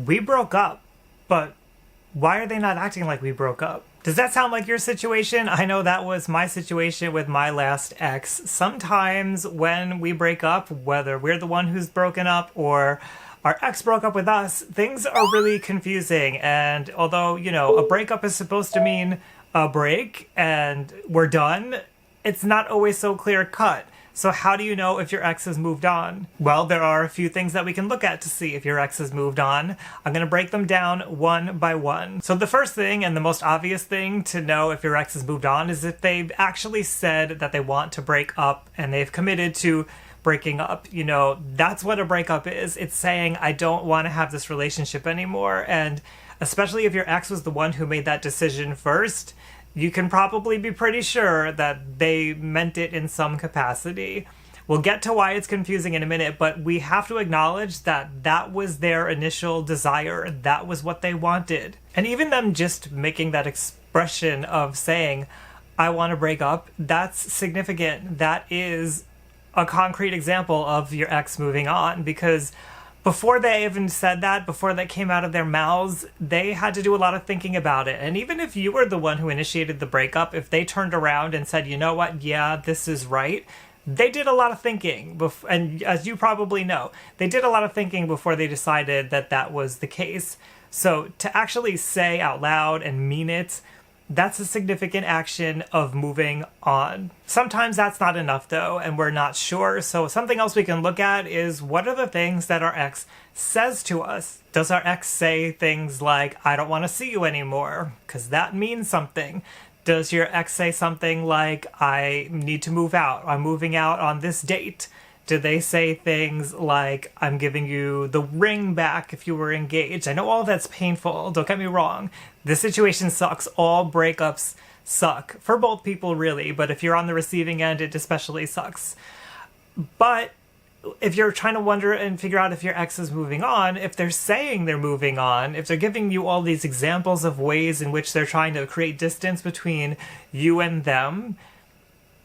We broke up, but why are they not acting like we broke up? Does that sound like your situation? I know that was my situation with my last ex. Sometimes when we break up, whether we're the one who's broken up or our ex broke up with us, things are really confusing. And although, a breakup is supposed to mean a break and we're done, it's not always so clear cut. So how do you know if your ex has moved on? Well, there are a few things that we can look at to see if your ex has moved on. I'm going to break them down one by one. So the first thing and the most obvious thing to know if your ex has moved on is if they've actually said that they want to break up and they've committed to breaking up. That's what a breakup is. It's saying, I don't want to have this relationship anymore. And especially if your ex was the one who made that decision first, you can probably be pretty sure that they meant it in some capacity. We'll get to why it's confusing in a minute, but we have to acknowledge that that was their initial desire. That was what they wanted. And even them just making that expression of saying, I want to break up, that's significant. That is a concrete example of your ex moving on, because before they even said that, before that came out of their mouths, they had to do a lot of thinking about it. And even if you were the one who initiated the breakup, if they turned around and said, you know what, yeah, this is right, they did a lot of thinking. And as you probably know, they did a lot of thinking before they decided that that was the case. So to actually say out loud and mean it, that's a significant action of moving on. Sometimes that's not enough though, and we're not sure. So something else we can look at is, what are the things that our ex says to us? Does our ex say things like, I don't want to see you anymore? Because that means something. Does your ex say something like, I need to move out, I'm moving out on this date? Do they say things like, I'm giving you the ring back if you were engaged? I know all that's painful, don't get me wrong. This situation sucks. All breakups suck. For both people, really, but if you're on the receiving end, it especially sucks. But if you're trying to wonder and figure out if your ex is moving on, if they're saying they're moving on, if they're giving you all these examples of ways in which they're trying to create distance between you and them,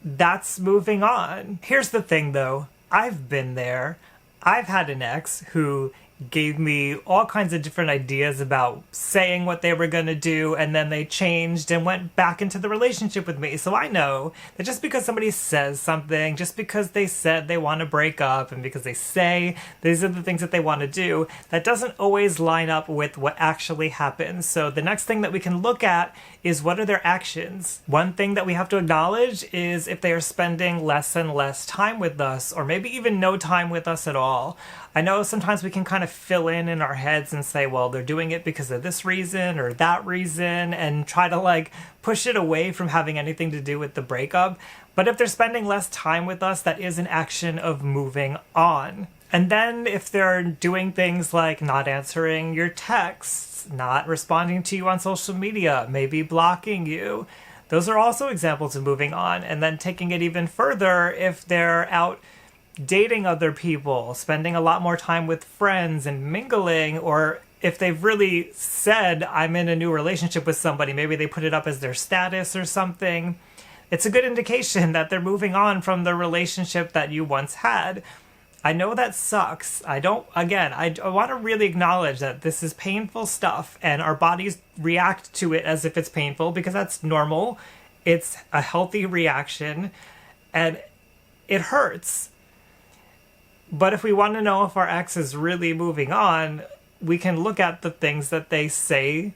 that's moving on. Here's the thing, though. I've been there. I've had an ex who gave me all kinds of different ideas about saying what they were going to do, and then they changed and went back into the relationship with me. So I know that just because somebody says something, just because they said they want to break up, and because they say these are the things that they want to do, that doesn't always line up with what actually happens. So the next thing that we can look at is, what are their actions? One thing that we have to acknowledge is if they are spending less and less time with us, or maybe even no time with us at all. I know sometimes we can kind of fill in our heads and say, well, they're doing it because of this reason or that reason, and try to push it away from having anything to do with the breakup. But if they're spending less time with us, that is an action of moving on. And then if they're doing things like not answering your texts, not responding to you on social media, maybe blocking you, those are also examples of moving on. And then taking it even further, if they're out dating other people, spending a lot more time with friends and mingling, or if they've really said, I'm in a new relationship with somebody, maybe they put it up as their status or something, it's a good indication that they're moving on from the relationship that you once had. I know that sucks. I want to really acknowledge that this is painful stuff, and our bodies react to it as if it's painful, because that's normal. It's a healthy reaction, and it hurts. But if we want to know if our ex is really moving on, we can look at the things that they say,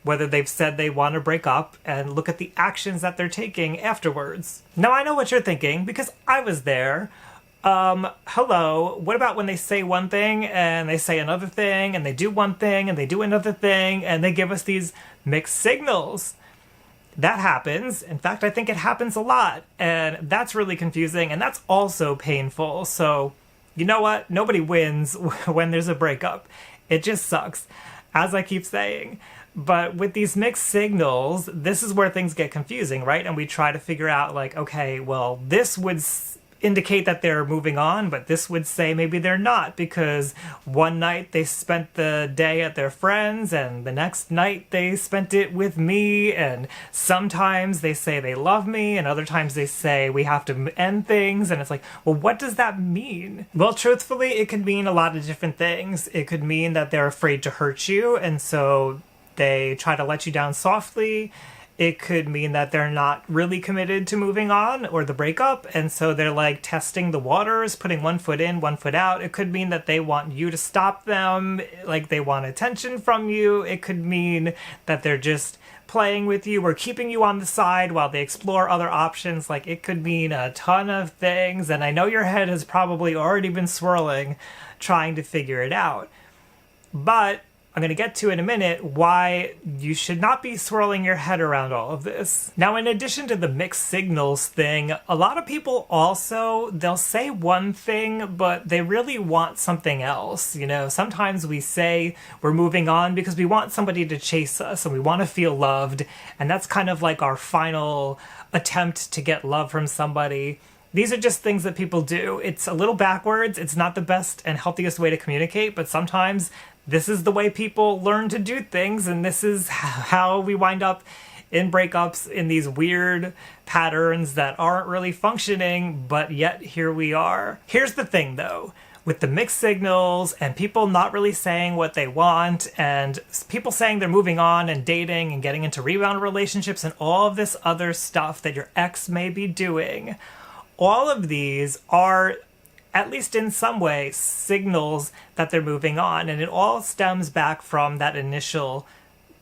whether they've said they want to break up, and look at the actions that they're taking afterwards. Now, I know what you're thinking, because I was there. Hello, what about when they say one thing and they say another thing, and they do one thing and they do another thing, and they give us these mixed signals? That happens. In fact, I think it happens a lot, and that's really confusing, and that's also painful. So you know what? Nobody wins when there's a breakup. It just sucks, as I keep saying. But with these mixed signals, this is where things get confusing, right? And we try to figure out, okay, well, this would indicate that they're moving on, but this would say maybe they're not, because one night they spent the day at their friends and the next night they spent it with me, and sometimes they say they love me and other times they say we have to end things, and it's like, well, what does that mean? Well, truthfully, it could mean a lot of different things. It could mean that they're afraid to hurt you and so they try to let you down softly. It could mean that they're not really committed to moving on or the breakup, and so they're like testing the waters, putting one foot in, one foot out. It could mean that they want you to stop them, like they want attention from you. It could mean that they're just playing with you or keeping you on the side while they explore other options. Like, it could mean a ton of things, and I know your head has probably already been swirling trying to figure it out. But I'm going to get to in a minute why you should not be swirling your head around all of this. Now, in addition to the mixed signals thing, a lot of people also, they'll say one thing, but they really want something else. You know, sometimes we say we're moving on because we want somebody to chase us and we want to feel loved. And that's kind of like our final attempt to get love from somebody. These are just things that people do. It's a little backwards. It's not the best and healthiest way to communicate, but sometimes this is the way people learn to do things, and this is how we wind up in breakups, in these weird patterns that aren't really functioning, but yet here we are. Here's the thing, though. With the mixed signals and people not really saying what they want and people saying they're moving on and dating and getting into rebound relationships and all of this other stuff that your ex may be doing, all of these are, at least in some way, signals that they're moving on. And it all stems back from that initial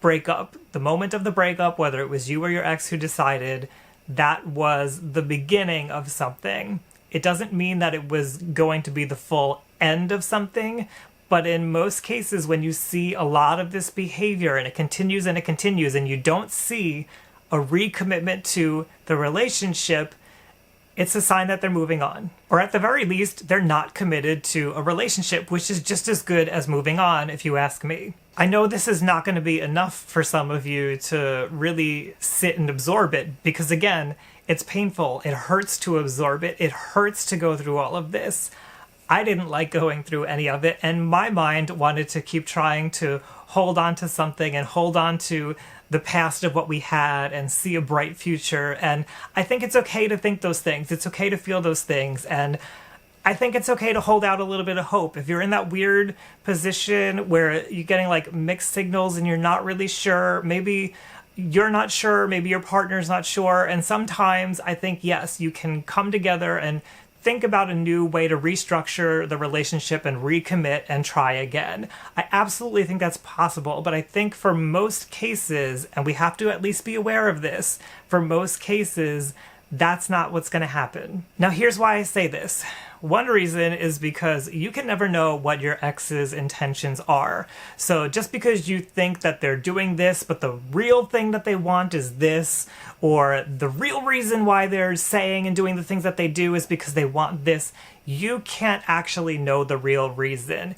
breakup. The moment of the breakup, whether it was you or your ex who decided, that was the beginning of something. It doesn't mean that it was going to be the full end of something, but in most cases, when you see a lot of this behavior and it continues and you don't see a recommitment to the relationship, it's a sign that they're moving on. Or at the very least, they're not committed to a relationship, which is just as good as moving on, if you ask me. I know this is not going to be enough for some of you to really sit and absorb it, because again, it's painful. It hurts to absorb it. It hurts to go through all of this. I didn't like going through any of it, and my mind wanted to keep trying to hold on to something and hold on to the past of what we had and see a bright future. And I think it's okay to think those things. It's okay to feel those things. And I think it's okay to hold out a little bit of hope. If you're in that weird position where you're getting like mixed signals and you're not really sure, maybe you're not sure, maybe your partner's not sure. And sometimes I think, yes, you can come together and think about a new way to restructure the relationship and recommit and try again. I absolutely think that's possible, but I think for most cases, and we have to at least be aware of this, for most cases, that's not what's going to happen. Now, here's why I say this. One reason is because you can never know what your ex's intentions are. So just because you think that they're doing this, but the real thing that they want is this, or the real reason why they're saying and doing the things that they do is because they want this, you can't actually know the real reason.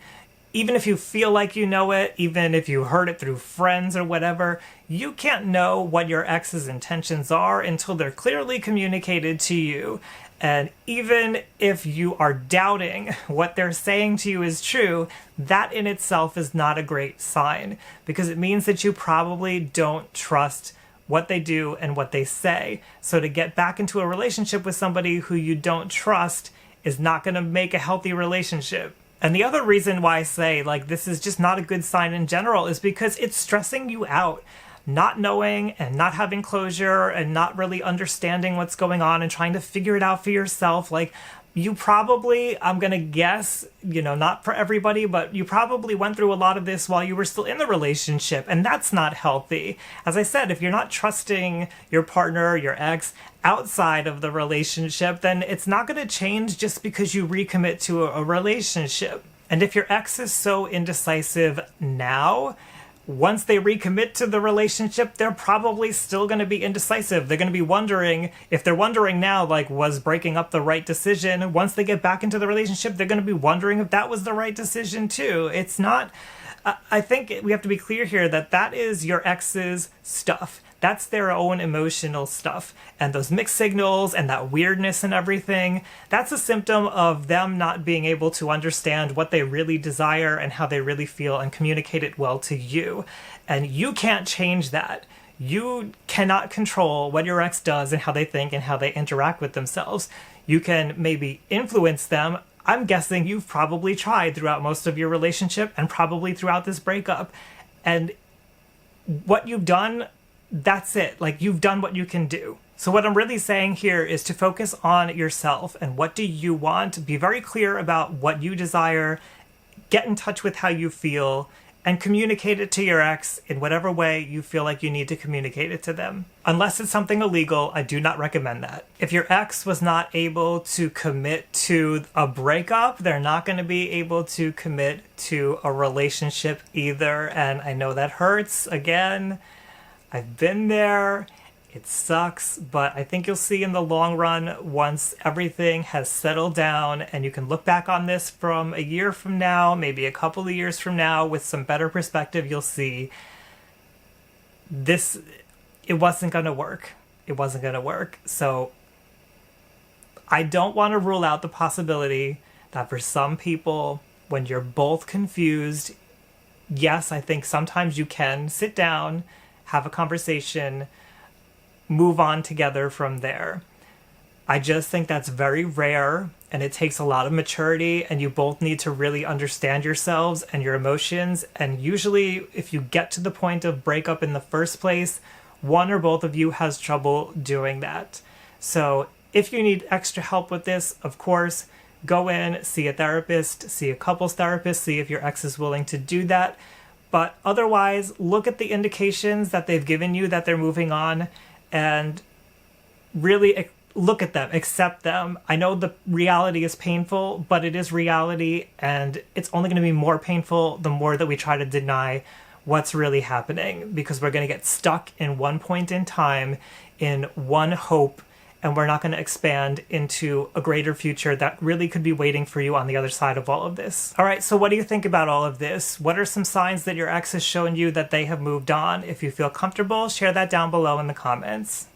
Even if you feel like you know it, even if you heard it through friends or whatever, you can't know what your ex's intentions are until they're clearly communicated to you. And even if you are doubting what they're saying to you is true, that in itself is not a great sign, because it means that you probably don't trust what they do and what they say. So to get back into a relationship with somebody who you don't trust is not going to make a healthy relationship. And the other reason why I say, like, this is just not a good sign in general is because it's stressing you out. Not knowing and not having closure and not really understanding what's going on and trying to figure it out for yourself. Like, you probably, I'm going to guess, not for everybody, but you probably went through a lot of this while you were still in the relationship, and that's not healthy. As I said, if you're not trusting your partner, your ex, outside of the relationship, then it's not going to change just because you recommit to a relationship. And if your ex is so indecisive now, once they recommit to the relationship, they're probably still going to be indecisive. They're going to be wondering, if they're wondering now, like, was breaking up the right decision? Once they get back into the relationship, they're going to be wondering if that was the right decision too. It's not I think we have to be clear here that that is your ex's stuff. That's their own emotional stuff. And those mixed signals and that weirdness and everything, that's a symptom of them not being able to understand what they really desire and how they really feel and communicate it well to you. And you can't change that. You cannot control what your ex does and how they think and how they interact with themselves. You can maybe influence them. I'm guessing you've probably tried throughout most of your relationship and probably throughout this breakup. And what you've done, that's it. Like, you've done what you can do. So what I'm really saying here is to focus on yourself and what do you want. Be very clear about what you desire. Get in touch with how you feel and communicate it to your ex in whatever way you feel like you need to communicate it to them. Unless it's something illegal, I do not recommend that. If your ex was not able to commit to a breakup, they're not going to be able to commit to a relationship either. And I know that hurts. Again, I've been there. It sucks, but I think you'll see in the long run, once everything has settled down and you can look back on this from a year from now, maybe a couple of years from now, with some better perspective, you'll see this, it wasn't going to work. It wasn't going to work. So I don't want to rule out the possibility that for some people, when you're both confused, yes, I think sometimes you can sit down, have a conversation, move on together from there. I just think that's very rare and it takes a lot of maturity and you both need to really understand yourselves and your emotions. And usually if you get to the point of breakup in the first place, one or both of you has trouble doing that. So if you need extra help with this, of course, go in, see a therapist, see a couples therapist, see if your ex is willing to do that. But otherwise, look at the indications that they've given you that they're moving on and really look at them, accept them. I know the reality is painful, but it is reality, and it's only going to be more painful the more that we try to deny what's really happening, because we're going to get stuck in one point in time, in one hope, and we're not going to expand into a greater future that really could be waiting for you on the other side of all of this. All right, so what do you think about all of this? What are some signs that your ex has shown you that they have moved on? If you feel comfortable, share that down below in the comments.